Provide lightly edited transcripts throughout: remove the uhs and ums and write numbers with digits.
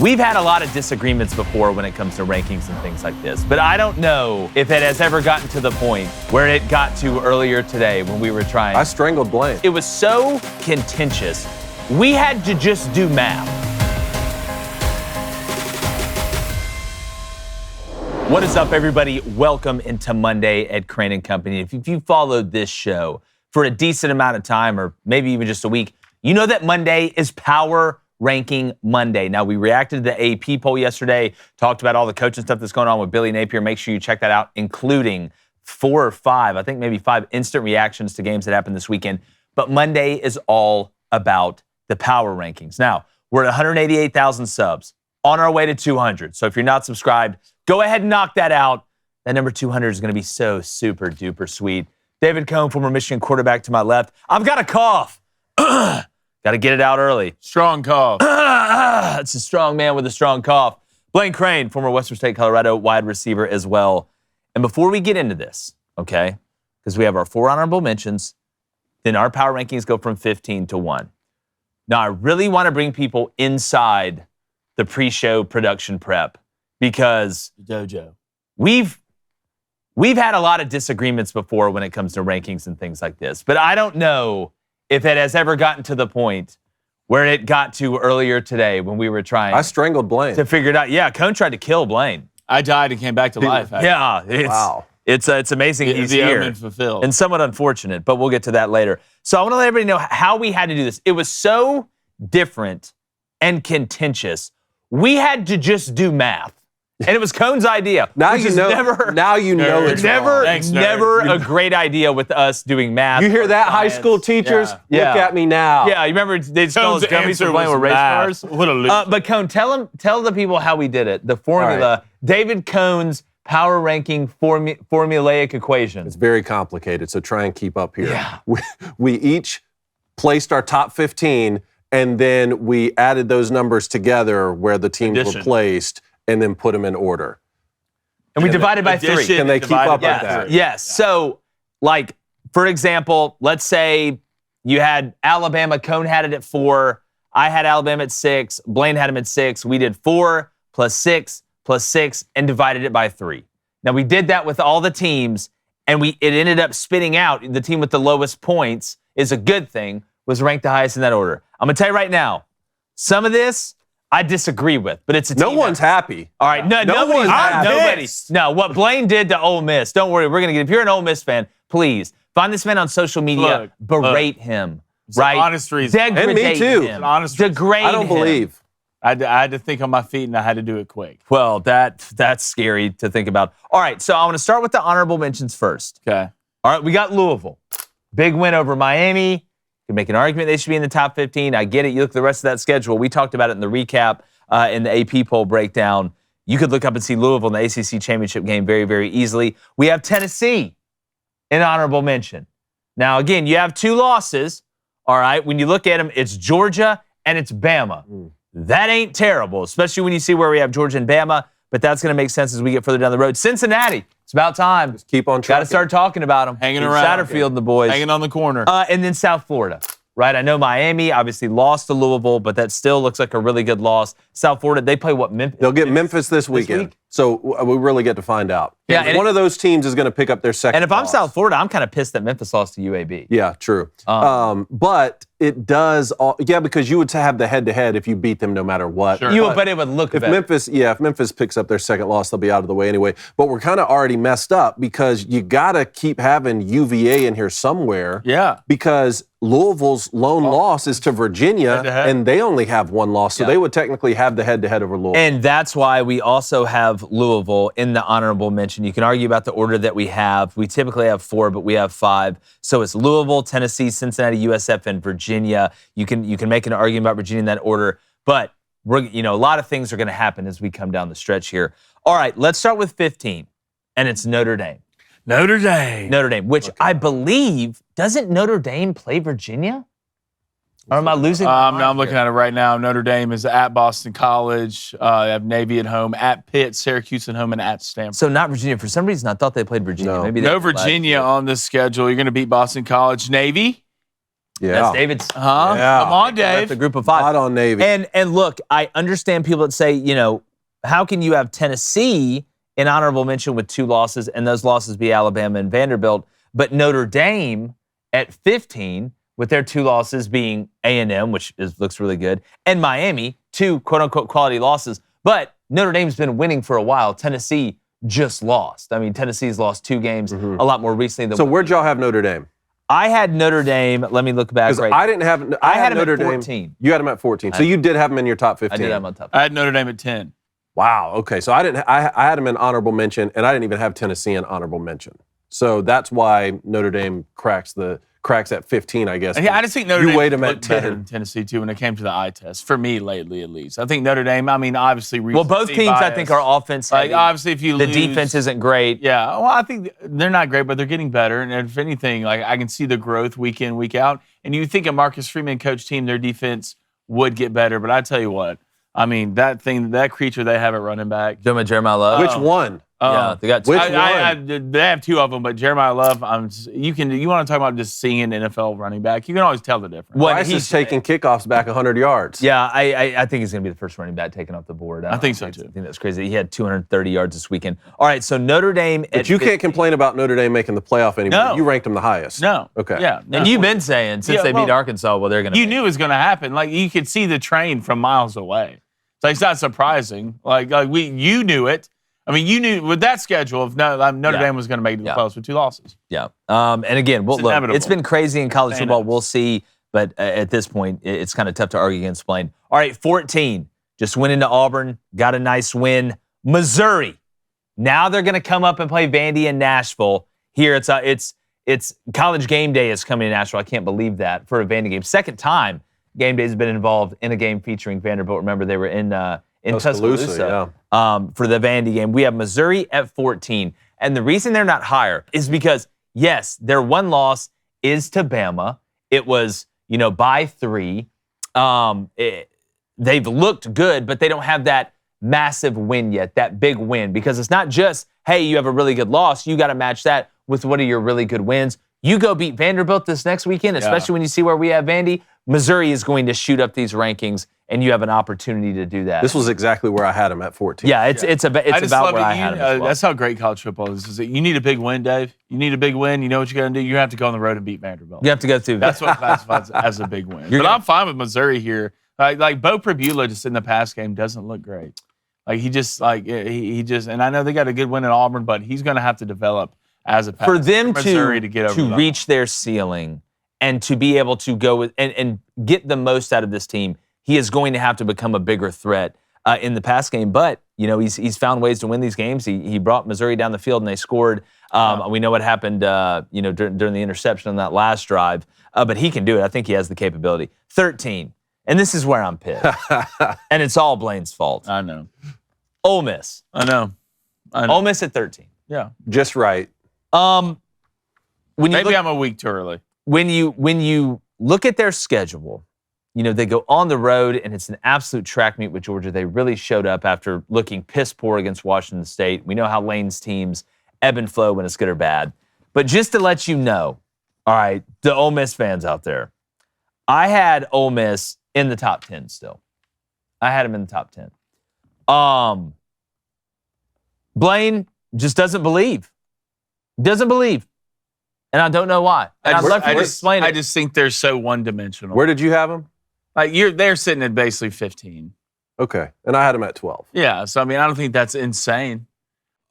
We've had a lot of disagreements before when it comes to rankings and things like this, but I don't know if it has ever gotten to the point where it got to earlier today when we were trying. I strangled Blaine. It was so contentious, we had to just do math. What is up, everybody? Welcome into Monday at Crain and Company. If you followed this show for a decent amount of time, or maybe even just a week, you know that Monday is Power Ranking Monday. Now, we reacted to the AP poll yesterday, talked about all the coaching stuff that's going on with Billy Napier. Make sure you check that out, including 4 or 5, I think maybe 5 instant reactions to games that happened this weekend. But Monday is all about the Power Rankings. Now, we're at 188,000 subs, on our way to 200. So if you're not subscribed, go ahead and knock that out. That number 200 is going to be so super duper sweet. David Cone, former Michigan quarterback to my left. I've got a cough. Got to get it out early. Strong cough. It's a strong man with a strong cough. Blaine Crain, former Western State, Colorado wide receiver as well. And before we get into this, okay, because we have our 4 honorable mentions, then our power rankings go from 15 to 1. Now, I really want to bring people inside the pre-show production prep because Dojo. we've had a lot of disagreements before when it comes to rankings and things like this, but I don't know if it has ever gotten to the point where it got to earlier today when we were trying. I strangled Blaine. To figure it out. Yeah, Cone tried to kill Blaine. I died and came back to life. Actually. Yeah, Wow. It's amazing he's the here. omen fulfilled. And somewhat unfortunate, but we'll get to that later. So I want to let everybody know how we had to do this. It was so different and contentious. We had to just do math. And it was Cone's idea. Now which you is know. Never, Now you know it's wrong. Thanks, nerd. never a great idea with us doing math. You hear or that, high science. school teachers? Yeah. Look at me now. Yeah, you remember they just called us Cone's dummies for answer playing was with race math. cars? What a loser. But Cone, tell the people how we did it. The formula, All right. David Cone's power ranking formulaic equation. It's very complicated, so try and keep up here. Yeah. We each placed our top 15, and then we added those numbers together where the teams were Addition. placed, and then put them in order. And we divided by 3. Addition Can they keep divided up by with that? three. Yes. So, like, for example, let's say you had Alabama, Cone had it at 4, I had Alabama at 6, Blaine had him at 6. We did 4 plus 6 plus 6 and divided it by 3. Now, we did that with all the teams, and it ended up spitting out the team with the lowest points is a good thing, was ranked the highest in that order. I'm going to tell you right now, some of this I disagree with, but it's a team No one's happy. All right, No nobody. one's happy. Nobody. No, what Blaine did to Ole Miss. Don't worry, we're gonna get. If you're an Ole Miss fan, please find this man on social media. Berate him. Right. An honest reason. Degradate And me too. him. An honest reason. Degrade I don't him. believe. I had to think on my feet, and I had to do it quick. Well, that's scary to think about. All right, so I want to start with the honorable mentions first. Okay. All right, we got Louisville. Big win over Miami. You can make an argument they should be in the top 15. I get it. You look at the rest of that schedule. We talked about it in the recap. In the AP poll breakdown, you could look up and see Louisville in the ACC championship game very, very easily. We have Tennessee in honorable mention. Now, again, you have 2 losses, all right? When you look at them, it's Georgia and it's Bama. That ain't terrible, especially when you see where we have Georgia and Bama, but that's going to make sense as we get further down the road. Cincinnati, it's about time. Just keep on Got trucking. to start talking about them. Hanging around. Satterfield and the boys. Hanging on the corner. And then South Florida, right? I know Miami obviously lost to Louisville, but that still looks like a really good loss. South Florida, they play what, Memphis? They'll get Memphis this weekend. week? So we really get to find out. Yeah, and one of those teams is going to pick up their second And if I'm loss. South Florida, I'm kind of pissed that Memphis lost to UAB. Yeah, true. But it does, because you would have the head-to-head if you beat them no matter what. Sure. But it would look If better. if Memphis picks up their second loss, they'll be out of the way anyway. But we're kind of already messed up because you got to keep having UVA in here somewhere. Yeah. Because Louisville's lone loss is to Virginia, Head-to-head. and they only have 1 loss, so Yeah. they would technically have the head-to-head over Louisville. And that's why we also have Louisville in the honorable mention. You can argue about the order that we have. We typically have 4, but we have 5. So it's Louisville, Tennessee, Cincinnati, USF, and Virginia. You can make an argument about Virginia in that order, but a lot of things are going to happen as we come down the stretch here. All right, let's start with 15, and it's Notre Dame. Notre Dame. Which I believe, doesn't Notre Dame play Virginia? Or am I losing? No, I'm looking at it right now. Notre Dame is at Boston College. They have Navy at home, at Pitt, Syracuse at home, and at Stanford. So not Virginia. For some reason, I thought they played Virginia. No. Maybe No they Virginia on this schedule. You're going to beat Boston College. Navy Yeah. That's David's. Yeah. Come on, That's Dave. the group of 5. Hot on Navy. And look, I understand people that say, how can you have Tennessee in honorable mention with 2 losses and those losses be Alabama and Vanderbilt, but Notre Dame at 15 with their 2 losses being A&M, which looks really good, and Miami, 2 quote-unquote quality losses. But Notre Dame's been winning for a while. Tennessee just lost. I mean, Tennessee's lost 2 games a lot more recently than. So where'd y'all have Notre Dame? I had Notre Dame. Let me look back. Because I didn't have. I had him Notre at 14. Dame. You had him at 14. So you did have him in your top 15. I did have him on top. I had Notre Dame at 10. Wow. Okay. So I didn't. I had him in honorable mention, and I didn't even have Tennessee in honorable mention. So that's why Notre Dame cracks at 15, I guess. I just think Notre Dame weighed him at looked better 10. than Tennessee too when it came to the eye test. For me, lately at least, I think Notre Dame. I mean, obviously, Well, both teams bias. I think are offense Like heavy. obviously, if you The lose, defense isn't great. Yeah, well, I think they're not great, but they're getting better. And if anything, like I can see the growth week in, week out. And you think a Marcus Freeman coach team, their defense would get better. But I tell you what, I mean, that creature they have at running back. Jeremiah Love. Which one? Yeah, they got Which they have 2 of them, but Jeremiah Love, you want to talk about just seeing an NFL running back, you can always tell the difference. What Bryce he's is taking kickoffs back 100 yards. Yeah, I think he's going to be the first running back taken off the board. I think so, too. I think that's crazy. He had 230 yards this weekend. All right, so Notre Dame. But you can't complain about Notre Dame making the playoff anymore. No. You ranked them the highest. No. Okay. Yeah. And you've been saying since they beat well, Arkansas, well, they're going to. You knew it was going to happen. Like you could see the train from miles away. So it's not surprising. You knew it. I mean, you knew with that schedule if Notre Dame was going to make it to the playoffs with 2 losses. Yeah. And again, look, inevitable. it's been crazy in college football. inevitable. We'll see. But at this point, it's kind of tough to argue against Blaine. All right, 14. Just went into Auburn. Got a nice win. Missouri. Now they're going to come up and play Vandy in Nashville. Here, it's College Game Day is coming to Nashville. I can't believe that for a Vandy game. Second time Game Day has been involved in a game featuring Vanderbilt. Remember, they were in Tuscaloosa for the Vandy game. We have Missouri at 14. And the reason they're not higher is because, yes, their one loss is to Bama. It was, by 3. They've looked good, but they don't have that massive win yet, that big win. Because it's not just, hey, you have a really good loss. You got to match that with what are your really good wins. You go beat Vanderbilt this next weekend, especially when you see where we have Vandy. Missouri is going to shoot up these rankings, and you have an opportunity to do that. This was exactly where I had him at 14. Yeah, it's about where I had him as well. That's how great college football is that you need a big win, Dave. You need a big win. You know what you're going to do? You have to go on the road and beat Vanderbilt. You have to go through. That's what classifies as a big win. But I'm fine with Missouri here. Like Bo Pribula just in the pass game doesn't look great. Like he just and I know they got a good win at Auburn, but he's going to have to develop as a pass for them Missouri to get over to reach their ceiling and to be able to go with and get the most out of this team. He is going to have to become a bigger threat in the pass game. But he's found ways to win these games. He brought Missouri down the field and they scored. We know what happened during the interception on that last drive. But he can do it. I think he has the capability. 13. And this is where I'm pissed. And it's all Blaine's fault. I know. Ole Miss. I know. Ole Miss at 13. Yeah. Just right. Maybe I'm a week too early. When you look at their schedule, they go on the road and it's an absolute track meet with Georgia. They really showed up after looking piss poor against Washington State. We know how Lane's teams ebb and flow when it's good or bad. But just to let you know, all right, the Ole Miss fans out there, I had Ole Miss in the top 10 still. I had him in the top 10. Blaine just doesn't believe. Doesn't believe. And I don't know why. And I'd love to explain it. I just think they're so one-dimensional. Where did you have them? They're sitting at basically 15. Okay. And I had them at 12. Yeah. So, I don't think that's insane.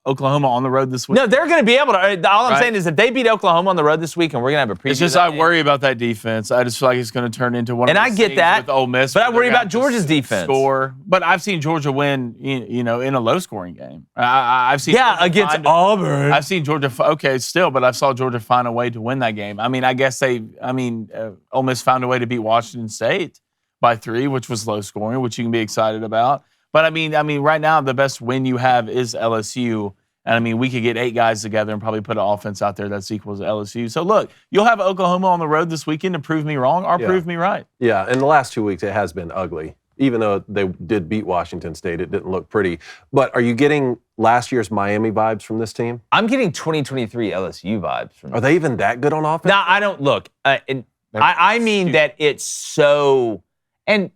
Oklahoma on the road this week. No, they're going to be able to. All I'm saying is if they beat Oklahoma on the road this week, and we're going to have a preview. It's just I worry about that defense. I just feel like it's going to turn into one. And of I those get things that, with Ole Miss, but I worry about Georgia's defense. Score, but I've seen Georgia win. In a low-scoring game. I've seen. Yeah, against Auburn. I've seen Georgia. Okay, still, but I saw Georgia find a way to win that game. I guess Ole Miss found a way to beat Washington State by 3, which was low-scoring, which you can be excited about. But right now the best win you have is LSU. And we could get 8 guys together and probably put an offense out there that's equal to LSU. So look, you'll have Oklahoma on the road this weekend to prove me wrong or prove me right. Yeah, in the last 2 weeks it has been ugly. Even though they did beat Washington State, it didn't look pretty. But are you getting last year's Miami vibes from this team? I'm getting 2023 LSU vibes from Are they even that good on offense? Now, I don't look. I mean that it's so, and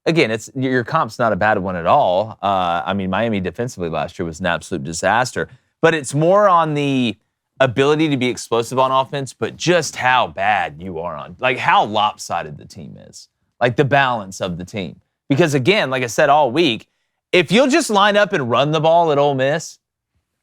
again, it's your comp's not a bad one at all. I mean, Miami defensively last year was an absolute disaster, but it's more on the ability to be explosive on offense, but just how bad you are on, like how lopsided the team is, like the balance of the team. Because again, like I said all week, if you'll just line up and run the ball at Ole Miss,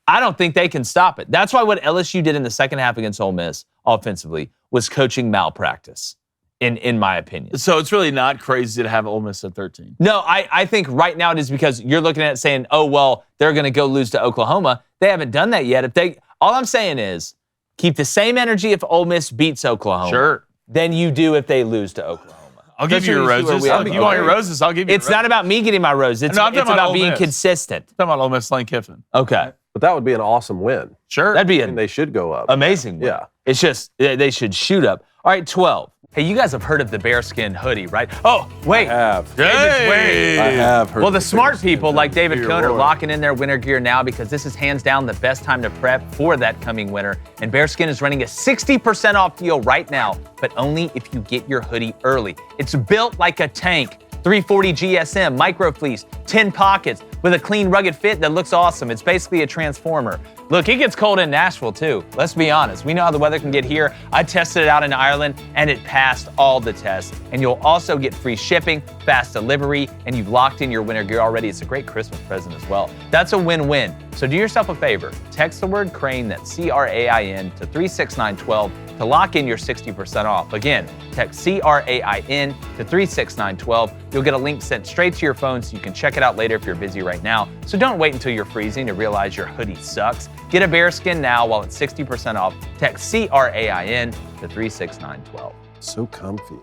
I don't think they can stop it. That's why what LSU did in the second half against Ole Miss offensively was coaching malpractice, in my opinion. So it's really not crazy to have Ole Miss at 13. No, I think right now it is because you're looking at it saying, oh, well, they're going to go lose to Oklahoma. They haven't done that yet. All I'm saying is keep the same energy if Ole Miss beats Oklahoma than you do if they lose to Oklahoma. I'll give you your roses. If you want your roses, I'll give you It's not about me getting my roses. It's about being consistent. I'm talking about Ole Miss Lane Kiffin. Okay. But that would be an awesome win. Sure. That'd be And they should go up. amazing win. Yeah. It's just, they should shoot up. All right, 12. Hey, you guys have heard of the bearskin hoodie, right? Oh, wait. I have. David's wearing. I have heard. Well, the of smart bearskin people hoodie. like David Dear Cohn are Lord. locking in their winter gear now because this is hands down the best time to prep for that coming winter. And Bearskin is running a 60% off deal right now, but only if you get your hoodie early. It's built like a tank. 340 GSM, micro fleece, 10 pockets with a clean, rugged fit that looks awesome. It's basically a transformer. Look, it gets cold in Nashville too. Let's be honest. We know how the weather can get here. I tested it out in Ireland and it passed all the tests. And you'll also get free shipping, fast delivery, and you've locked in your winter gear already. It's a great Christmas present as well. That's a win-win. So do yourself a favor. Text the word Crain, that's C-R-A-I-N, to 36912 to lock in your 60% off. Again, text C-R-A-I-N to 36912. You'll get a link sent straight to your phone so you can check it out later if you're busy right now. So don't wait until you're freezing to realize your hoodie sucks. Get a bearskin now while it's 60% off. Text C-R-A-I-N to 36912. So comfy.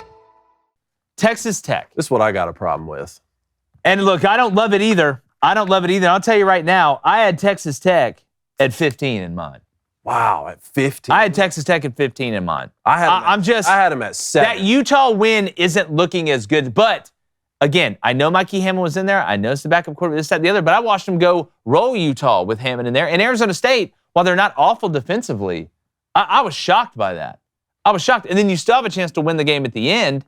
Texas Tech. This is what I got a problem with. And look, I don't love it either. I'll tell you right now, I had Texas Tech at 15 in mind. Wow, at 15. I had Texas Tech at 15 in mind. I had him at 7. That Utah win isn't looking as good. But again, I know Mikey Hammond was in there. I know it's the backup quarterback, this, that, the other. But I watched him go roll Utah with Hammond in there. And Arizona State, while they're not awful defensively, I was shocked by that. I was shocked. And then you still have a chance to win the game at the end,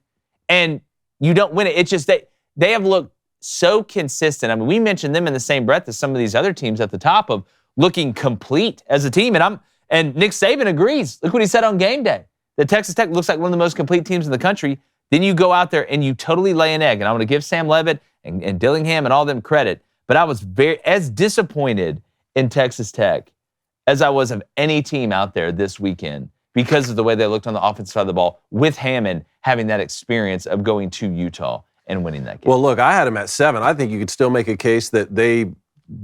and you don't win it. It's just they have looked so consistent. I mean, we mentioned them in the same breath as some of these other teams at the top of looking complete as a team. And Nick Saban agrees. Look what he said on game day. That Texas Tech looks like one of the most complete teams in the country. Then you go out there and you totally lay an egg. And I want to give Sam Levitt and Dillingham and all them credit. But I was as disappointed in Texas Tech as I was of any team out there this weekend because of the way they looked on the offensive side of the ball with Hammond having that experience of going to Utah and winning that game. Well, look, I had him at 7. I think you could still make a case that they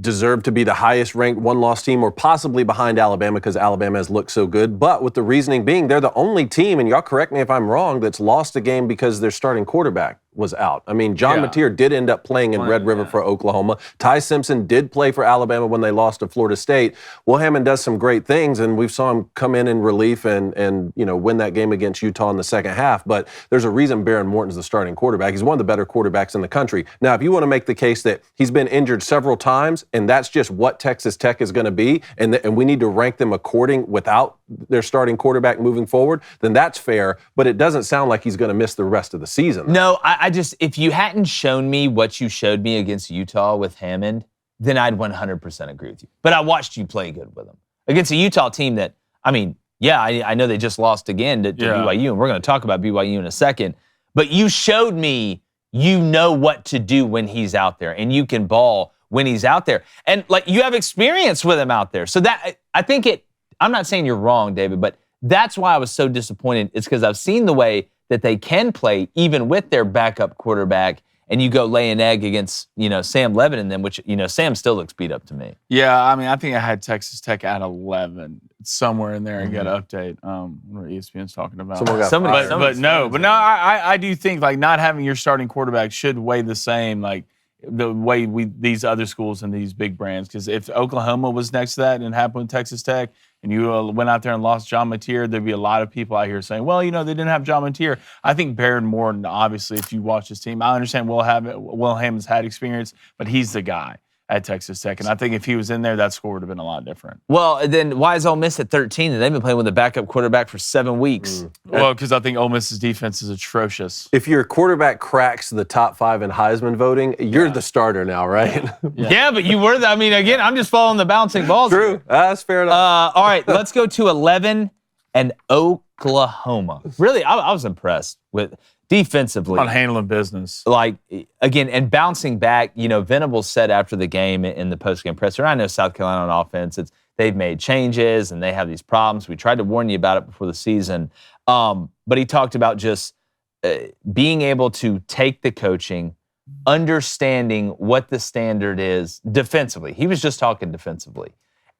deserve to be the highest ranked one-loss team or possibly behind Alabama because Alabama has looked so good. But with the reasoning being they're the only team, and y'all correct me if I'm wrong, that's lost a game because their starting quarterback was out. I mean, John Mateer did end up playing in Red River for Oklahoma. Ty Simpson did play for Alabama when they lost to Florida State. Will Hammond does some great things, and we saw him come in relief and win that game against Utah in the second half. But there's a reason Baron Morton's the starting quarterback. He's one of the better quarterbacks in the country. Now, if you want to make the case that he's been injured several times, and that's just what Texas Tech is going to be, and we need to rank them according without their starting quarterback moving forward, then that's fair. But it doesn't sound like he's going to miss the rest of the season. No, I just, if you hadn't shown me what you showed me against Utah with Hammond, then I'd 100% agree with you. But I watched you play good with him. Against a Utah team that, I mean, yeah, I know they just lost again to BYU, and we're going to talk about BYU in a second. But you showed me you know what to do when he's out there, and you can ball when he's out there. And, like, you have experience with him out there. So that, I think I'm not saying you're wrong, David, but that's why I was so disappointed. It's because I've seen the way that they can play even with their backup quarterback, and you go lay an egg against, Sam Levitt and them, which, Sam still looks beat up to me. Yeah, I mean, I think I had Texas Tech at 11. It's somewhere in there. I got to update what ESPN's talking about. I do think, like, not having your starting quarterback should weigh the same, like, the way these other schools and these big brands. Because if Oklahoma was next to that and happened with Texas Tech, and you went out there and lost John Mateer, there'd be a lot of people out here saying, well, they didn't have John Mateer. I think Baron Morton, obviously, if you watch his team, I understand Will Hammond's had experience, but he's the guy. at Texas Tech. And I think if he was in there, that score would have been a lot different. Well, then why is Ole Miss at 13? And they've been playing with a backup quarterback for 7 weeks. Well, because I think Ole Miss's defense is atrocious. If your quarterback cracks the top 5 in Heisman voting, you're the starter now, right? Yeah, but you were. I mean, again, I'm just following the bouncing balls. True. That's fair enough. All right, let's go to 11 and Oklahoma. Really, I was impressed with defensively. On handling business. Like, again, and bouncing back, Venables said after the game in the postgame presser, I know South Carolina on offense, they've made changes and they have these problems. We tried to warn you about it before the season. But he talked about just being able to take the coaching, understanding what the standard is defensively. He was just talking defensively.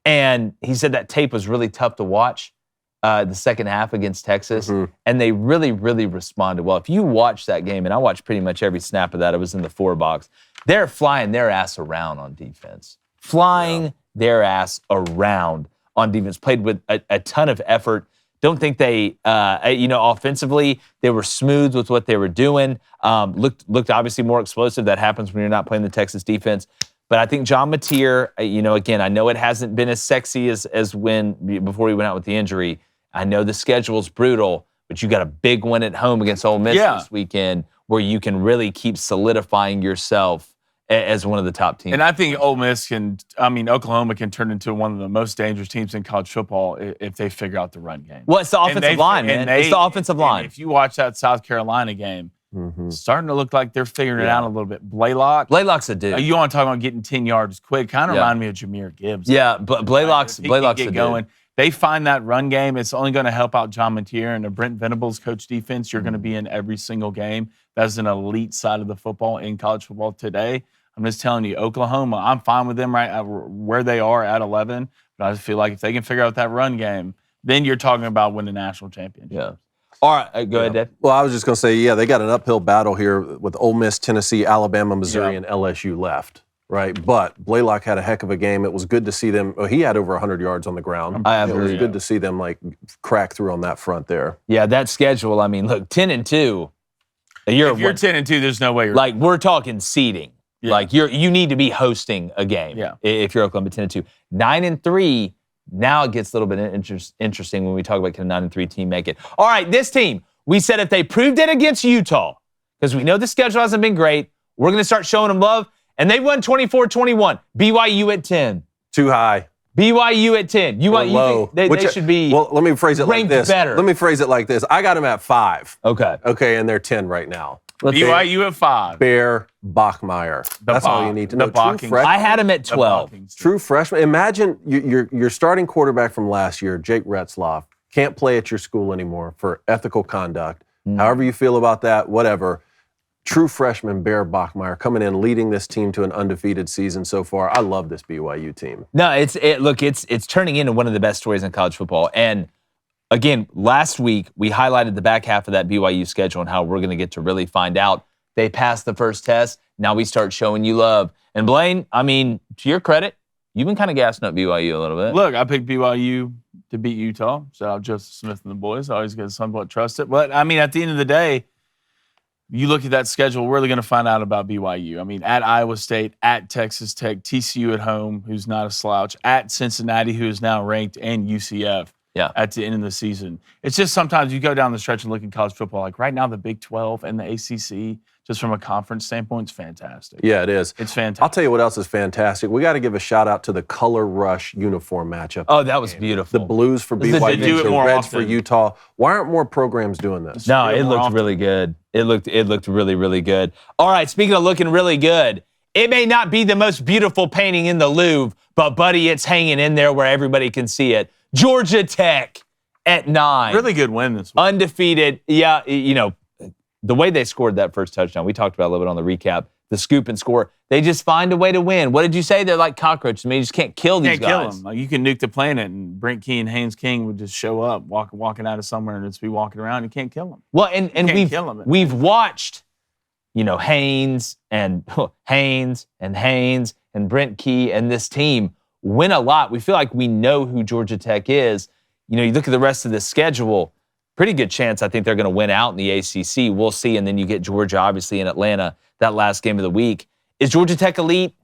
And he said that tape was really tough to watch. The second half against Texas, and they really, really responded well. If you watch that game, and I watched pretty much every snap of that, it was in the 4 box, they're flying their ass around on defense. Their ass around on defense. Played with a ton of effort. Don't think they, offensively, they were smooth with what they were doing. Looked obviously more explosive. That happens when you're not playing the Texas defense. But I think John Mateer, again, I know it hasn't been as sexy as before he went out with the injury. I know the schedule's brutal, but you got a big win at home against Ole Miss this weekend where you can really keep solidifying yourself as one of the top teams. And I think Oklahoma can turn into one of the most dangerous teams in college football if they figure out the run game. Well, it's the offensive line, man. It's the offensive line. If you watch that South Carolina game, it's starting to look like they're figuring it out a little bit. Blaylock's a dude. You want to talk about getting 10 yards quick? Kind of remind me of Jameer Gibbs. Yeah, but Blaylock's a going. dude. They find that run game. It's only going to help out John Mateer and the Brent Venables coach defense. You're going to be in every single game. That's an elite side of the football in college football today. I'm just telling you, Oklahoma, I'm fine with them right where they are at 11. But I just feel like if they can figure out that run game, then you're talking about winning national championship. Yeah. All right, go ahead, Dave. Well, I was just going to say, they got an uphill battle here with Ole Miss, Tennessee, Alabama, Missouri, and LSU left, right? But Blaylock had a heck of a game. It was good to see them. He had over 100 yards on the ground. It was good to see them crack through on that front there. Yeah, that schedule. Look, 10-2. If you're 10-2, there's no way you're we're talking seeding. Yeah. You need to be hosting a game. Yeah. If you're Oklahoma 10-2, 9-3. Now it gets a little bit interesting when we talk about can a 9-3 team make it. All right, this team, we said if they proved it against Utah, because we know the schedule hasn't been great, we're going to start showing them love. And they won 24-21. BYU at 10. Too high. BYU at 10. Low. They should be well, let me phrase it like this. Better. Let me phrase it like this. I got them at 5. Okay, and they're 10 right now. BYU at 5. Bear Bachmeier. That's all you need to know. I had him at 12. True freshman. Imagine your starting quarterback from last year, Jake Retzloff, can't play at your school anymore for ethical conduct. However you feel about that, whatever. True freshman Bear Bachmeier coming in, leading this team to an undefeated season so far. I love this BYU team. No, it's turning into one of the best stories in college football. And again, last week, we highlighted the back half of that BYU schedule and how we're going to get to really find out. They passed the first test. Now we start showing you love. And Blaine, to your credit, you've been kind of gassing up BYU a little bit. Look, I picked BYU to beat Utah. Shout out Joseph Smith and the boys. I always get somewhat trusted. But, at the end of the day, you look at that schedule, we're really going to find out about BYU. At Iowa State, at Texas Tech, TCU at home, who's not a slouch, at Cincinnati, who is now ranked, and UCF. Yeah. At the end of the season. It's just sometimes you go down the stretch and look at college football. Like right now, the Big 12 and the ACC, just from a conference standpoint, it's fantastic. Yeah, it is. It's fantastic. I'll tell you what else is fantastic. We got to give a shout out to the Color Rush uniform matchup. Oh, that was beautiful. The blues for BYU, the reds for Utah. Why aren't more programs doing this? No, it looked really good. It looked really, really good. All right, speaking of looking really good, it may not be the most beautiful painting in the Louvre, but, buddy, it's hanging in there where everybody can see it. Georgia Tech at 9. Really good win this week. Undefeated. Yeah, the way they scored that first touchdown, we talked about a little bit on the recap, the scoop and score. They just find a way to win. What did you say? They're like cockroaches. You just can't kill these guys. Can't kill them. You can nuke the planet, and Brent Key and Haynes King would just show up, walking out of somewhere, and just be walking around. You can't kill them. Well, and we've watched, Haynes and Brent Key and this team win a lot. We feel like we know who Georgia Tech is. You look at the rest of the schedule, pretty good chance I think they're going to win out in the ACC. We'll see. And then you get Georgia, obviously, in Atlanta, that last game of the week. Is Georgia Tech elite?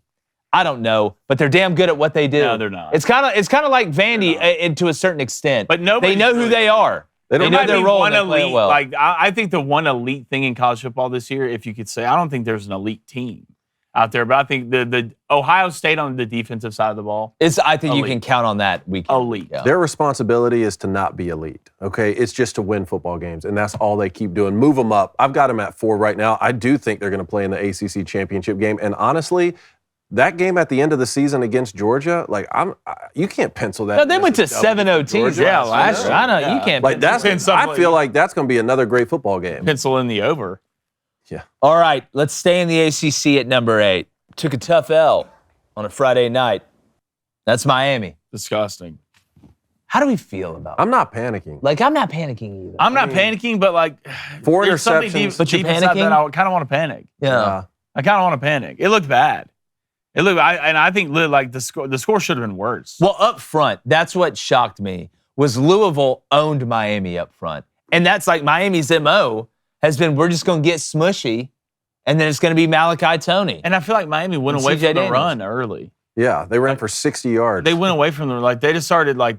I don't know, but they're damn good at what they do. No, they're not. It's kind of like Vandy and to a certain extent. But they know who they are. They know their role. And they play it well. Like I think the one elite thing in college football this year, if you could say, I don't think there's an elite team out there, but I think the Ohio State on the defensive side of the ball. I think elite. You can count on that weekend. Elite. Yeah. Their responsibility is to not be elite, okay? It's just to win football games, and that's all they keep doing. Move them up. I've got them at 4 right now. I do think they're going to play in the ACC championship game, and honestly, that game at the end of the season against Georgia, like you can't pencil that. No, they went to 7-0 teams. Yeah, last year. I know you can't. Like I feel like that's going to be another great football game. Pencil in the over. Yeah. All right, let's stay in the ACC at number 8. Took a tough L on a Friday night. That's Miami. Disgusting. How do we feel about it? I'm not panicking. Like, I'm not panicking either. I'm not panicking, but like 4 interceptions. But you're panicking? That I kind of want to panic. Yeah. I kind of want to panic. It looked bad. I think like the score should have been worse. Well, up front, that's what shocked me, was Louisville owned Miami up front. And that's like Miami's MO has been, we're just going to get smushy, and then it's going to be Malachi Toney. And I feel like Miami went away from the run early. Yeah, they ran for 60 yards. They went away from the, like, they just started like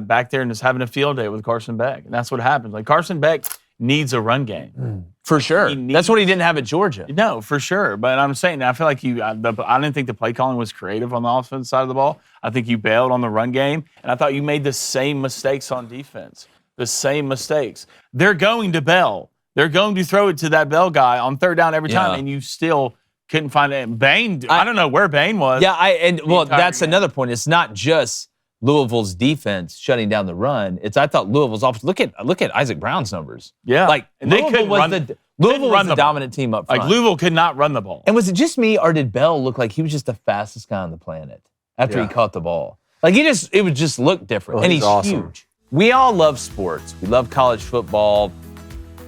back there and just having a field day with Carson Beck. And that's what happens. Like, Carson Beck needs a run game. For sure. That's what he didn't have at Georgia. No, for sure. But I'm saying, I feel like I didn't think the play calling was creative on the offensive side of the ball. I think you bailed on the run game, and I thought you made the same mistakes on defense. The same mistakes. They're going to Bell. They're going to throw it to that Bell guy on 3rd down every time, and you still couldn't find it. Bain, I don't know where Bain was. Yeah, that's another point. It's not just Louisville's defense shutting down the run. I thought Louisville's offense. Look at Isaac Brown's numbers. Yeah, like and Louisville was the dominant team up front. Like Louisville could not run the ball. And was it just me, or did Bell look like he was just the fastest guy on the planet after he caught the ball? Like it would just look different. And he's awesome. Huge. We all love sports. We love college football.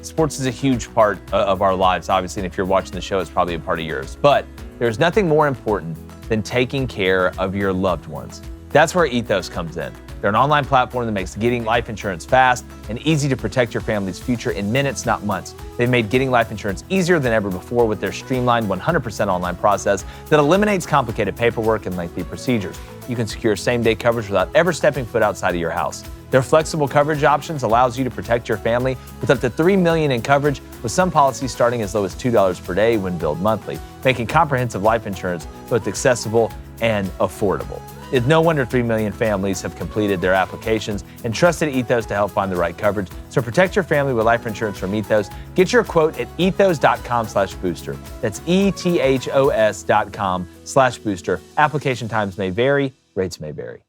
Sports is a huge part of our lives, obviously, and if you're watching the show, it's probably a part of yours. But there's nothing more important than taking care of your loved ones. That's where Ethos comes in. They're an online platform that makes getting life insurance fast and easy to protect your family's future in minutes, not months. They've made getting life insurance easier than ever before with their streamlined 100% online process that eliminates complicated paperwork and lengthy procedures. You can secure same-day coverage without ever stepping foot outside of your house. Their flexible coverage options allows you to protect your family with up to $3 million in coverage, with some policies starting as low as $2 per day when billed monthly, making comprehensive life insurance both accessible and affordable. It's no wonder 3 million families have completed their applications and trusted Ethos to help find the right coverage. So protect your family with life insurance from Ethos. Get your quote at ethos.com/booster. That's ethos.com/booster. Application times may vary, rates may vary.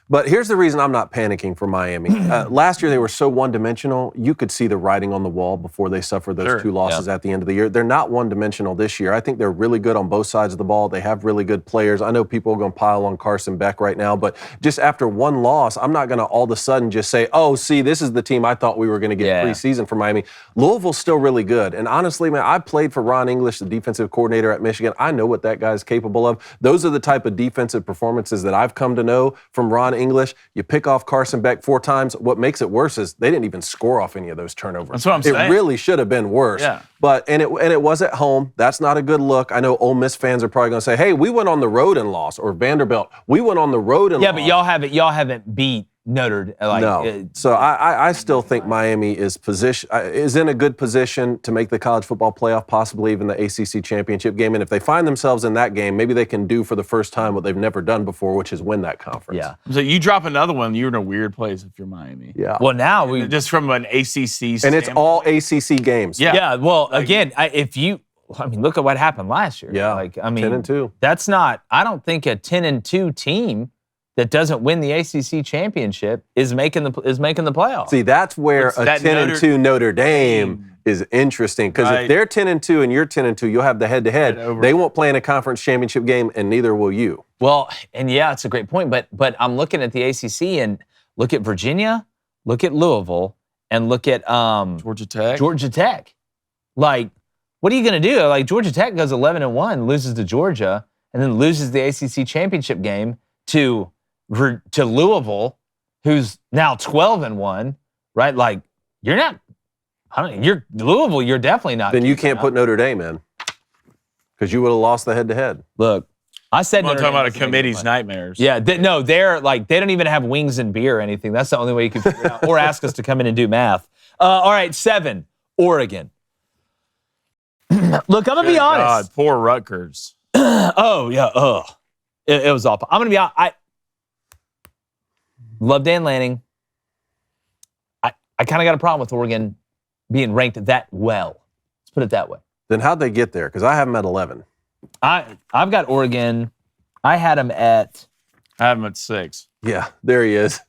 But here's the reason I'm not panicking for Miami. Last year, they were so one-dimensional, you could see the writing on the wall before they suffered those 2 losses at the end of the year. They're not one-dimensional this year. I think they're really good on both sides of the ball. They have really good players. I know people are going to pile on Carson Beck right now, but just after one loss, I'm not going to all of a sudden just say, oh, see, this is the team I thought we were going to get preseason for Miami. Louisville's still really good. And honestly, man, I played for Ron English, the defensive coordinator at Michigan. I know what that guy's capable of. Those are the type of defensive performances that I've come to know from Ron English. You pick off Carson Beck 4 times. What makes it worse is they didn't even score off any of those turnovers. That's what I'm saying. It really should have been worse. Yeah. But and it was at home. That's not a good look. I know Ole Miss fans are probably going to say, "Hey, we went on the road and lost," or Vanderbilt, "We went on the road and lost." Yeah, but y'all haven't beat Notre Dame. No. So I still think Miami is in a good position to make the college football playoff, possibly even the ACC championship game. And if they find themselves in that game, maybe they can do for the first time what they've never done before, which is win that conference. Yeah. So you drop another one, you're in a weird place if you're Miami. Yeah. Well, now we just from an ACC standpoint. And it's all ACC games. Yeah. Yeah. Well, again, look at what happened last year. Yeah. 10-2. That's not. I don't think a 10-2 team that doesn't win the ACC championship is making the playoffs. See, that's where a 10-2 Notre Dame is interesting, because if they're 10-2 and you're 10-2, you'll have the head-to-head. They won't play in a conference championship game, and neither will you. Well, and yeah, it's a great point, but I'm looking at the ACC and look at Virginia, look at Louisville, and look at Georgia Tech. Georgia Tech. Like, what are you going to do? Like, Georgia Tech goes 11-1, loses to Georgia, and then loses the ACC championship game to Louisville, who's now 12-1, right? Like, you're Louisville, you're definitely not. Then you can't put Notre Dame in, because you would have lost the head-to-head. Look, I said I'm Notre talking Dame about a wasn't gonna get committee's one. nightmares. Yeah, they're like, they don't even have wings and beer or anything. That's the only way you can figure it out. Or ask us to come in and do math. All right, 7, Oregon. Look, I'm going to be honest. God, poor Rutgers. Oh, yeah. Ugh. It was awful. I'm going to be honest. I love Dan Lanning. I kind of got a problem with Oregon being ranked that well. Let's put it that way. Then how'd they get there? Because I have them at 11. I've got Oregon. I had them at... I have them at 6. Yeah, there he is.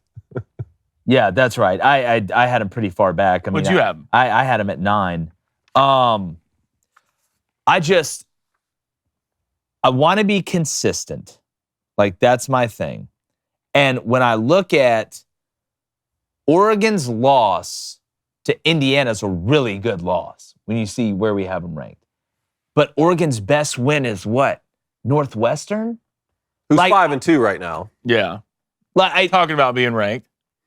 Yeah, that's right. I had them pretty far back. I mean, What'd you have them? I had them at 9. I want to be consistent. Like, that's my thing. And when I look at Oregon's loss to Indiana is a really good loss when you see where we have them ranked. But Oregon's best win is what? Northwestern? Who's 5-2 right now. Yeah. Like, Talking about being ranked.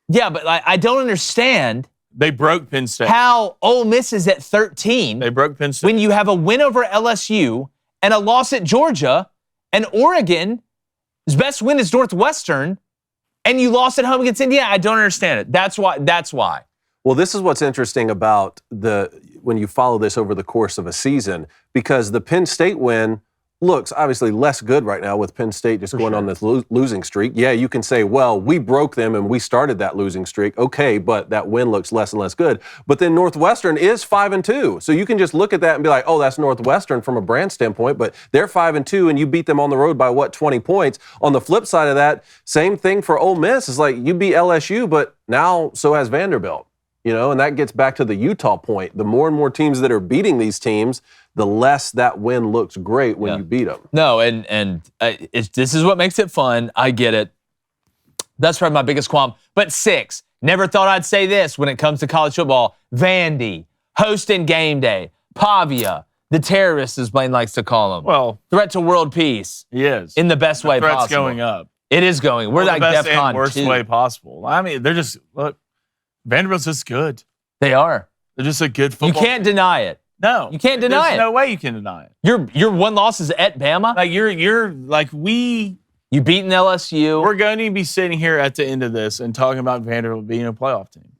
yeah, but I don't understand They broke Penn State. how Ole Miss is at 13 They broke Penn State. when you have a win over LSU and a loss at Georgia, and Oregon's best win is Northwestern, and you lost at home against Indiana. I don't understand it. That's why. Well, this is what's interesting about when you follow this over the course of a season, because the Penn State win looks obviously less good right now with Penn State just going on this losing streak. Yeah, you can say, well, we broke them and we started that losing streak. Okay, but that win looks less and less good. But then Northwestern is 5-2. So you can just look at that and be like, oh, that's Northwestern from a brand standpoint, but they're 5-2 and you beat them on the road by 20 points. On the flip side of that, same thing for Ole Miss. It's like you beat LSU, but now so has Vanderbilt. And that gets back to the Utah point. The more and more teams that are beating these teams, the less that win looks great when you beat them. No, and this is what makes it fun. I get it. That's probably my biggest qualm. But 6, never thought I'd say this when it comes to college football. Vandy, hosting game day. Pavia, the terrorist, as Blaine likes to call him. Well, threat to world peace. he is. In the best way threat's possible. going up. It is going. We're like the best DEFCON and worst 2. way possible. I mean, they're just, look, Vanderbilt's just good. They are. They're just a good football. You can't deny it. No. You can't deny There's it. no way you can deny it. Your one loss is at Bama. Like you're like You beaten LSU. we're going to be sitting here at the end of this and talking about Vanderbilt being a playoff team.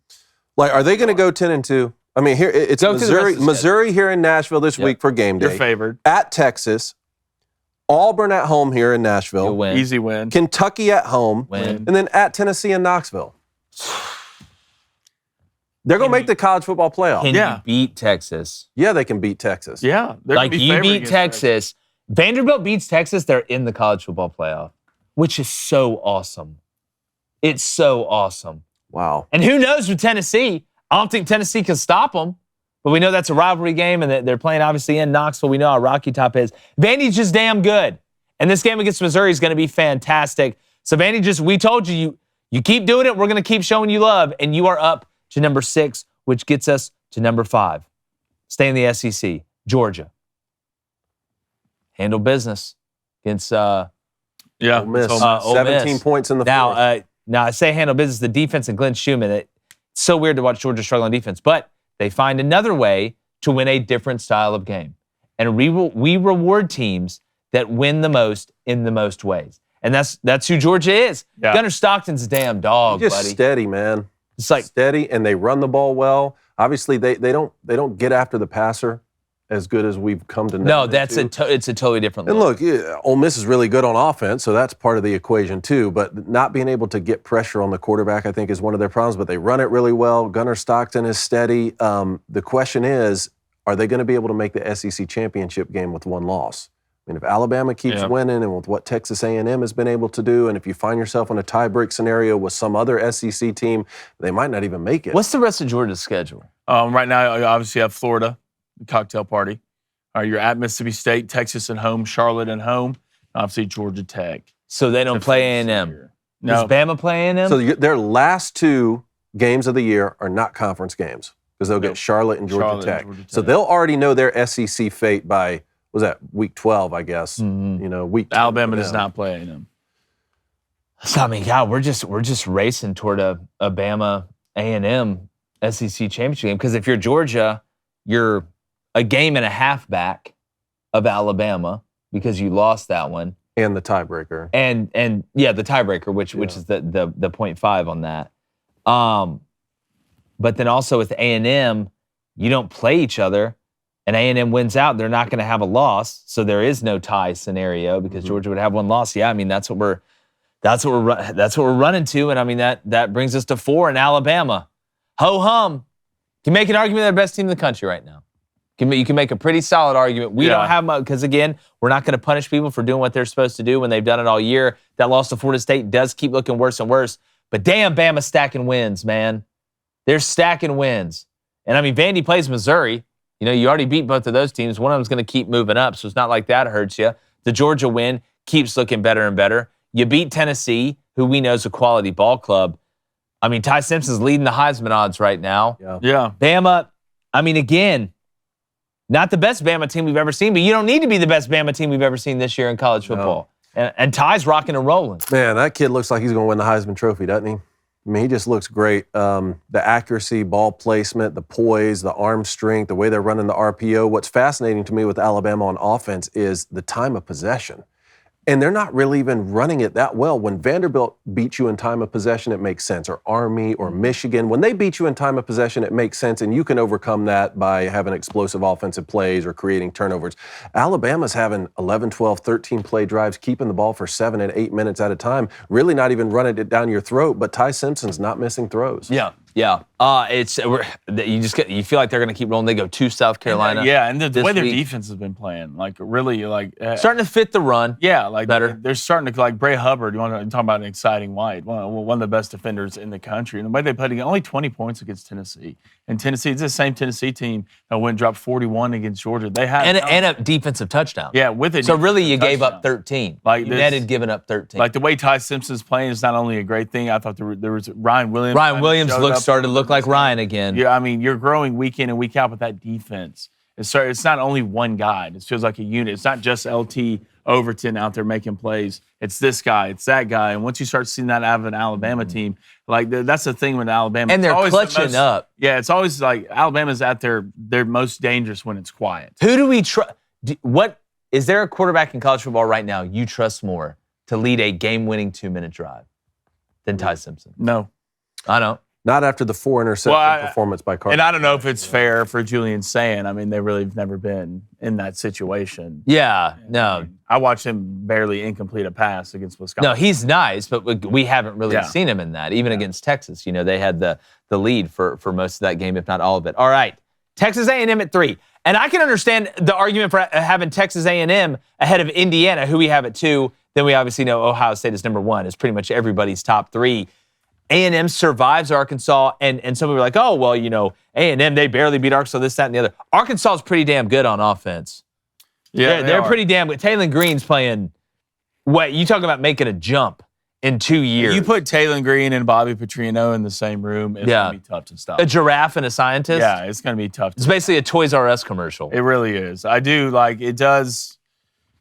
Like, are they going to go 10-2? I mean, here it's Go through the rest of the Missouri here in Nashville this week for game day. You're favored. At Texas, Auburn at home here in Nashville. You'll win. Easy win. Kentucky at home. Win. And then at Tennessee and Knoxville. They're going to make the college football playoff. Can Yeah. you beat Texas? Yeah, they can beat Texas. Yeah. they're gonna Like, be you favored beat against Texas. Vanderbilt beats Texas, they're in the college football playoff, which is so awesome. It's so awesome. Wow. And who knows with Tennessee? I don't think Tennessee can stop them, but we know that's a rivalry game, and that they're playing obviously in Knoxville. We know how Rocky Top is. Vandy's just damn good. And this game against Missouri is going to be fantastic. So Vandy we told you keep doing it. We're going to keep showing you love. And you are up to number 6, which gets us to number 5. Stay in the SEC, Georgia. Handle business against Yeah. Ole Miss. Ole 17 Miss. points in the now. fourth. Now I say handle business. The defense and Glenn Schumann. It's so weird to watch Georgia struggle on defense, but they find another way to win a different style of game. And we reward teams that win the most in the most ways. And that's who Georgia is. Yeah. Gunnar Stockton's a damn dog, Just buddy. steady, man. It's like Steady, and they run the ball well. Obviously, they don't get after the passer as good as we've come to know. no, it's a totally different And look. look, yeah, Ole Miss is really good on offense, so that's part of the equation too. But not being able to get pressure on the quarterback, I think, is one of their problems. But they run it really well. Gunnar Stockton is steady. The question is, are they going to be able to make the SEC championship game with one loss? I mean, if Alabama keeps winning, and with what Texas A&M has been able to do, and if you find yourself in a tie-break scenario with some other SEC team, they might not even make it. What's the rest of Georgia's schedule? Right now, you obviously have Florida, the cocktail party. You're at Mississippi State, Texas at home, Charlotte at home, obviously Georgia Tech. So they don't play A&M. Does No. Bama play A&M? So their last 2 games of the year are not conference games because they'll Nope. get Charlotte and Georgia Charlotte and Tech. Georgia So Tech. they'll already know their SEC fate by, was that week 12, I guess. Mhm. Week 10 Alabama for does them. not play them. So, I mean, God, we're just racing toward a Bama A&M SEC championship game, because if you're Georgia, you're a game and a half back of Alabama because you lost that one, And the tiebreaker. And the tiebreaker, which is the 0.5 on that. But then also with A&M, you don't play each other, and A&M wins out, they're not going to have a loss, so there is no tie scenario because Georgia would have one loss. Yeah, I mean that's what we're running to, and I mean that brings us to 4 in Alabama. Ho hum, can make an argument they're the best team in the country right now. You can make a pretty solid argument. We don't have much because again, we're not going to punish people for doing what they're supposed to do when they've done it all year. That loss to Florida State does keep looking worse and worse, but damn, Bama's stacking wins, man. They're stacking wins. And I mean, Vandy plays Missouri. You know, you already beat both of those teams. One of them's going to keep moving up, so it's not like that hurts you. The Georgia win keeps looking better and better. You beat Tennessee, who we know is a quality ball club. I mean, Ty Simpson's leading the Heisman odds right now. Yeah. Bama, I mean, again, not the best Bama team we've ever seen, but you don't need to be the best Bama team we've ever seen this year in college football. No. And Ty's rocking and rolling. Man, that kid looks like he's going to win the Heisman Trophy, doesn't he? I mean, he just looks great. The accuracy, ball placement, the poise, the arm strength, the way they're running the RPO. What's fascinating to me with Alabama on offense is the time of possession. And they're not really even running it that well. When Vanderbilt beats you in time of possession, it makes sense. Or Army or Michigan. When they beat you in time of possession, it makes sense. And you can overcome that by having explosive offensive plays or creating turnovers. Alabama's having 11, 12, 13 play drives, keeping the ball for 7 and 8 minutes at a time. Really not even running it down your throat. But Ty Simpson's not missing throws. Yeah. You feel like they're going to keep rolling. They go to South Carolina. And the way their defense has been playing, like really, starting to fit the run. Yeah, like better. They're starting to like Bray Hubbard. You want to talk about an exciting white, one of the best defenders in the country. And the way they played, only 20 points against Tennessee. And Tennessee, it's the same Tennessee team that went and dropped 41 against Georgia. They had and a defensive touchdown. Yeah, with it. So really, you gave up 13. Like you netted giving up 13. Like the way Ty Simpson's playing is not only a great thing. I thought there was Ryan Williams. Ryan Williams started to look like Ryan again. Yeah, I mean, you're growing week in and week out with that defense. It's not only one guy. It feels like a unit. It's not just LT Overton out there making plays. It's this guy. It's that guy. And once you start seeing that out of an Alabama team, like that's the thing with Alabama. And they're clutching up. Yeah, it's always like Alabama's at their most dangerous when it's quiet. Who do we trust? What is there a quarterback in college football right now you trust more to lead a game-winning 2-minute drive than Ty Simpson? No. I don't. Not after the 4 interception performance by Carter. And I don't know if it's fair for Julian saying. I mean, they really have never been in that situation. Yeah, no. I watched him barely incomplete a pass against Wisconsin. No, he's nice, but we haven't really seen him in that. Even against Texas, you know, they had the lead for most of that game, if not all of it. All right, Texas A&M at 3. And I can understand the argument for having Texas A&M ahead of Indiana, who we have at 2. Then we obviously know Ohio State is number 1. It's pretty much everybody's top 3. A&M survives Arkansas, and some people are like, oh, well, you know, A&M, they barely beat Arkansas, this, that, and the other. Arkansas is pretty damn good on offense. Yeah, they're pretty damn good. Taylor Green's playing, you talk about making a jump in 2 years. You put Taylor Green and Bobby Petrino in the same room, it's going to be tough to stop. A giraffe and a scientist? Yeah, it's going to be tough. It's basically a Toys R Us commercial. It really is. I do, it does.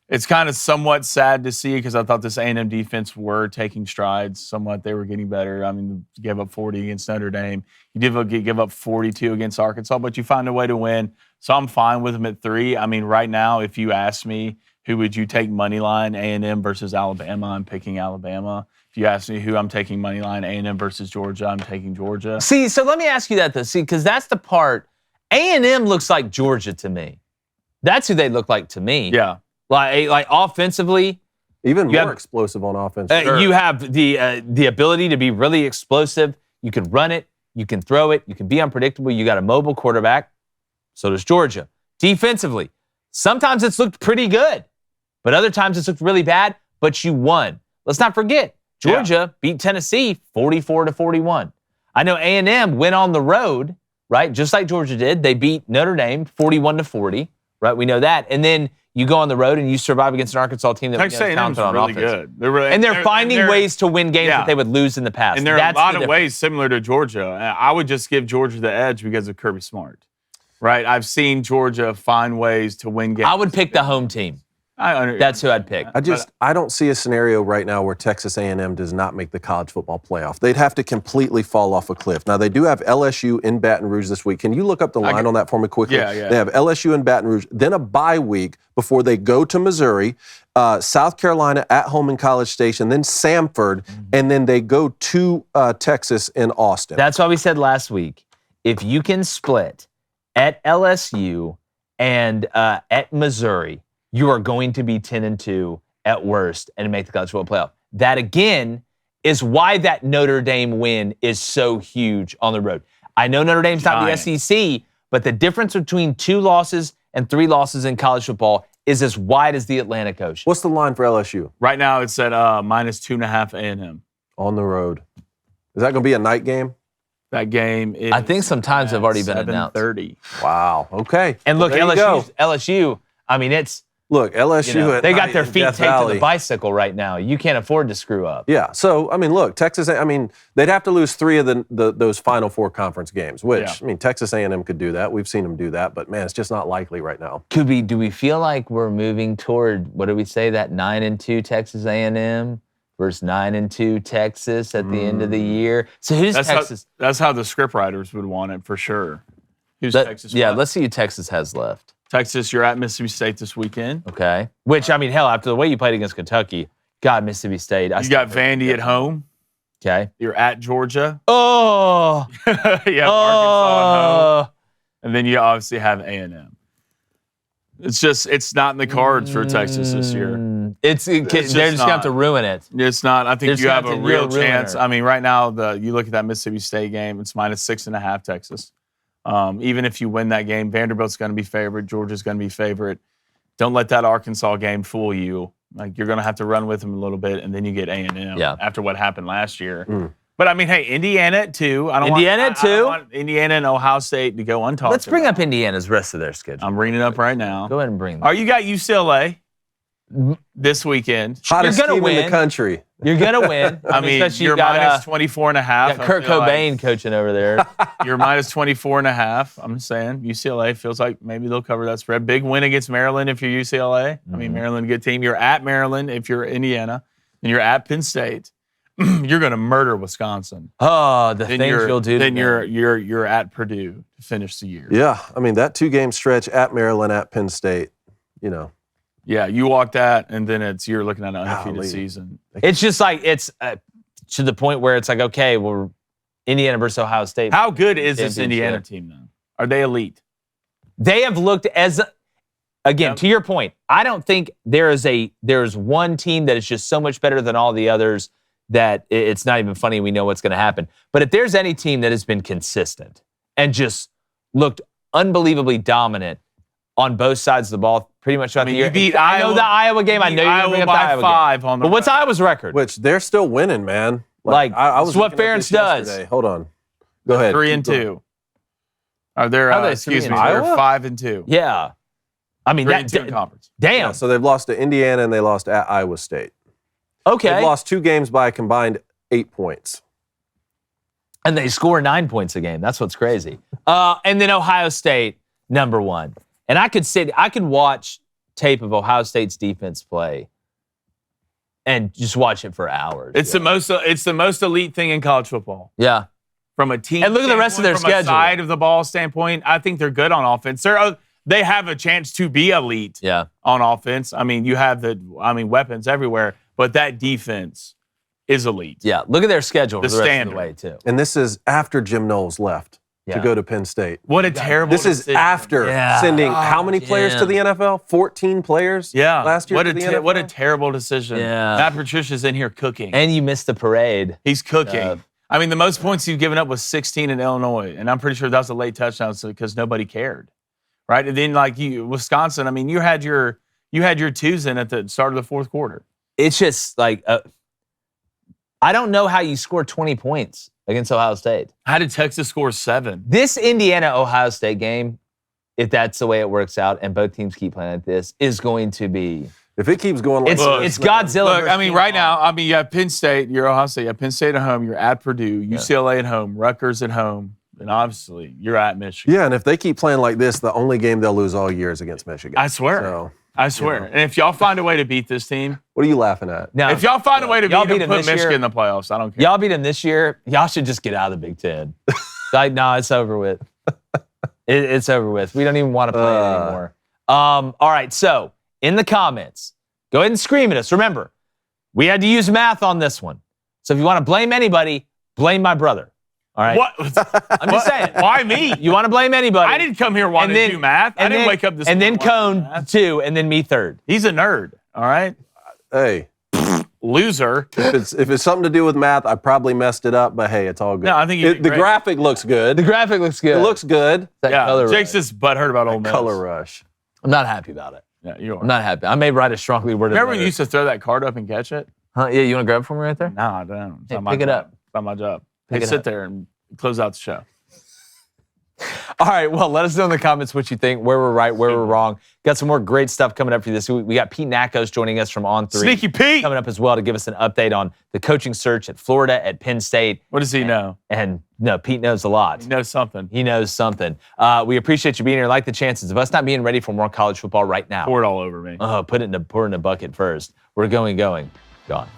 It's kind of somewhat sad to see because I thought this A&M defense were taking strides somewhat. They were getting better. I mean, you gave up 40 against Notre Dame. You did give up 42 against Arkansas, but you found a way to win. So I'm fine with them at 3. I mean, right now, if you ask me, who would you take money line, A&M versus Alabama, I'm picking Alabama. If you ask me who I'm taking money line, A&M versus Georgia, I'm taking Georgia. See, so let me ask you that, though. See, because that's the part. A&M looks like Georgia to me. That's who they look like to me. Yeah. Like offensively, even more explosive on offense. You have the ability to be really explosive. You can run it, you can throw it, you can be unpredictable. You got a mobile quarterback. So does Georgia. Defensively, sometimes it's looked pretty good, but other times it's looked really bad. But you won. Let's not forget, Georgia beat Tennessee 44-41. I know A&M went on the road, right? Just like Georgia did. They beat Notre Dame 41-40, right? We know that, and then you go on the road and you survive against an Arkansas team that was talented on really offense. Good. They're finding ways to win games that they would lose in the past. And there are a lot of ways similar to Georgia. I would just give Georgia the edge because of Kirby Smart. Right? I've seen Georgia find ways to win games. I would pick the home team. That's who I'd pick. I don't see a scenario right now where Texas A&M does not make the college football playoff. They'd have to completely fall off a cliff. Now, they do have LSU in Baton Rouge this week. Can you look up the line on that for me quickly? Yeah. They have LSU in Baton Rouge, then a bye week before they go to Missouri, South Carolina at home in College Station, then Samford, and then they go to Texas in Austin. That's why we said last week, if you can split at LSU and at Missouri, you are going to be 10-2 at worst and make the college football playoff. That, again, is why that Notre Dame win is so huge on the road. I know Notre Dame's not the SEC, but the difference between 2 losses and 3 losses in college football is as wide as the Atlantic Ocean. What's the line for LSU? Right now, it's at -2.5 A&M. On the road. Is that going to be a night game? That game is I think some times have already been announced. 7:30. Wow. Okay. And look, Well, LSU, I mean, it's, Look, LSU. they got their in feet Death taped to Valley. the bicycle right now. You can't afford to screw up. Yeah. So, I mean, look, Texas, I mean, they'd have to lose 3 of those Final Four conference games, which, I mean, Texas A&M could do that. We've seen them do that, but, man, it's just not likely right now. Do we feel like we're moving toward, what do we say, that 9-2 Texas A&M versus 9-2 Texas at the end of the year? So who's Texas? That's how the scriptwriters would want it for sure. Who's Texas? Yeah, left? let's see who Texas has left. Texas, you're at Mississippi State this weekend. Okay. Which, I mean, hell, after the way you played against Kentucky, God, Mississippi State. You got Vandy at home. Okay. You're at Georgia. Oh. You have Arkansas at home. And then you obviously have A&M. It's not in the cards for Texas this year. They're just going to have to ruin it. It's not. I think you have a real chance. ruiner. I mean, right now, you look at that Mississippi State game, it's -6.5 Texas. Even if you win that game, Vanderbilt's going to be favorite. Georgia's going to be favorite. Don't let that Arkansas game fool you. Like, you're going to have to run with them a little bit, and then you get A&M after what happened last year. But, I mean, hey, Indiana at 2. I don't want Indiana and Ohio State to go untalked. Let's bring up Indiana's rest of their schedule. I'm bringing it up right now. Go ahead and bring them. Oh, you got UCLA this weekend. Hottest You're gonna team in win. the country. You're going to win. I mean, especially you're you got, -24.5. got Kurt Cobain coaching over there. You're -24.5. I'm just saying, UCLA feels like maybe they'll cover that spread. Big win against Maryland if you're UCLA. I mean, Maryland, good team. You're at Maryland if you're Indiana, and you're at Penn State. You're going to murder Wisconsin. Oh, the things you'll do. Then you're at Purdue to finish the year. Yeah. I mean, that 2-game stretch at Maryland, at Penn State, you know. Yeah, you walk that, and then you're looking at an undefeated season. It's just like it's to the point where it's like, okay, well, Indiana versus Ohio State. How good is this Indiana team, though? Are they elite? They have looked as, again, to your point, I don't think there's one team that is just so much better than all the others that it's not even funny. We know what's going to happen. But if there's any team that has been consistent and just looked unbelievably dominant on both sides of the ball pretty much throughout the year. You beat I Iowa. know the Iowa game. I know you're going to bring up the Iowa 5 game. on the But what's road. Iowa's record? Which they're still winning, man. I was was what looking at Ferentz this does. yesterday. Hold on. Go ahead. 3-2. Are they? How are they Excuse 3-2? me. They're 5-2. Yeah. I mean, 3-2 in conference. Damn. Yeah, so they've lost to Indiana and they lost at Iowa State. Okay. They've lost 2 games by a combined 8 points. And they score 9 points a game. That's what's crazy. And then Ohio State, number 1. And I could watch tape of Ohio State's defense play and just watch it for hours. It's the most elite thing in college football. Yeah. From a team And look at the rest of their from schedule. a side of the ball standpoint, I think they're good on offense. They have a chance to be elite on offense. I mean, you have weapons everywhere, but that defense is elite. Yeah. Look at their schedule for the rest of the standard. way, too. And this is after Jim Knowles left to go to Penn State. What a terrible This is decision. after sending how many players to the NFL? 14 players last year to the NFL? What a terrible decision. Yeah. Matt Patricia's in here cooking. And you missed the parade. He's cooking. I mean, the most points you've given up was 16 in Illinois, and I'm pretty sure that was a late touchdown because nobody cared, right? And then, Wisconsin, I mean, you had your 2s in at the start of the fourth quarter. It's just like, I don't know how you score 20 points against Ohio State. How did Texas score 7? This Indiana-Ohio State game, if that's the way it works out and both teams keep playing like this, is going to be... If it keeps going like it's Godzilla. Look, versus I mean, King right Kong. now, you have Penn State, you're Ohio State, you have Penn State at home, you're at Purdue, UCLA at home, Rutgers at home, and obviously you're at Michigan. Yeah, and if they keep playing like this, the only game they'll lose all year is against Michigan. I swear. So, I swear. And if y'all find a way to beat this team, What are you laughing at? Now, if y'all find a way to y'all beat them, put this Michigan year, in the playoffs. I don't care. Y'all beat them this year. Y'all should just get out of the Big Ten. Like, no, it's over with. It's over with. We don't even want to play it anymore. All right, so in the comments, go ahead and scream at us. Remember, we had to use math on this one. So if you want to blame anybody, blame my brother. All right? What? I'm just saying. Why me? You want to blame anybody. I didn't come here wanting to do math. I didn't wake up this and morning then wanting to do Cone math. 2, and then me 3rd. He's a nerd, all right? Hey, Loser. if it's something to do with math, I probably messed it up, but hey, it's all good. No, I think you did the great. graphic looks good. The graphic looks good. It looks good. That Yeah, color Jake's rush. just butthurt about Ole Miss. Color rush. I'm not happy about it. Yeah, you are. I'm not happy. I may write a strongly worded Remember when letter. you used to throw that card up and catch it? Huh? Yeah, you want to grab it for me right there? No, I don't. It's Hey, not my pick it job. up. It's not my job. Pick Hey, it sit up. there and close out the show. All right, well, let us know in the comments what you think, where we're right, where we're wrong. Got some more great stuff coming up for you this week. We got Pete Nakos joining us from On3. Sneaky Pete. Coming up as well to give us an update on the coaching search at Florida, at Penn State. What does he know? And no, Pete knows a lot. He knows something. He knows something. We appreciate you being here. Like the chances of us not being ready for more college football right now. Pour it all over me. Pour it in a bucket first. We're going. Gone.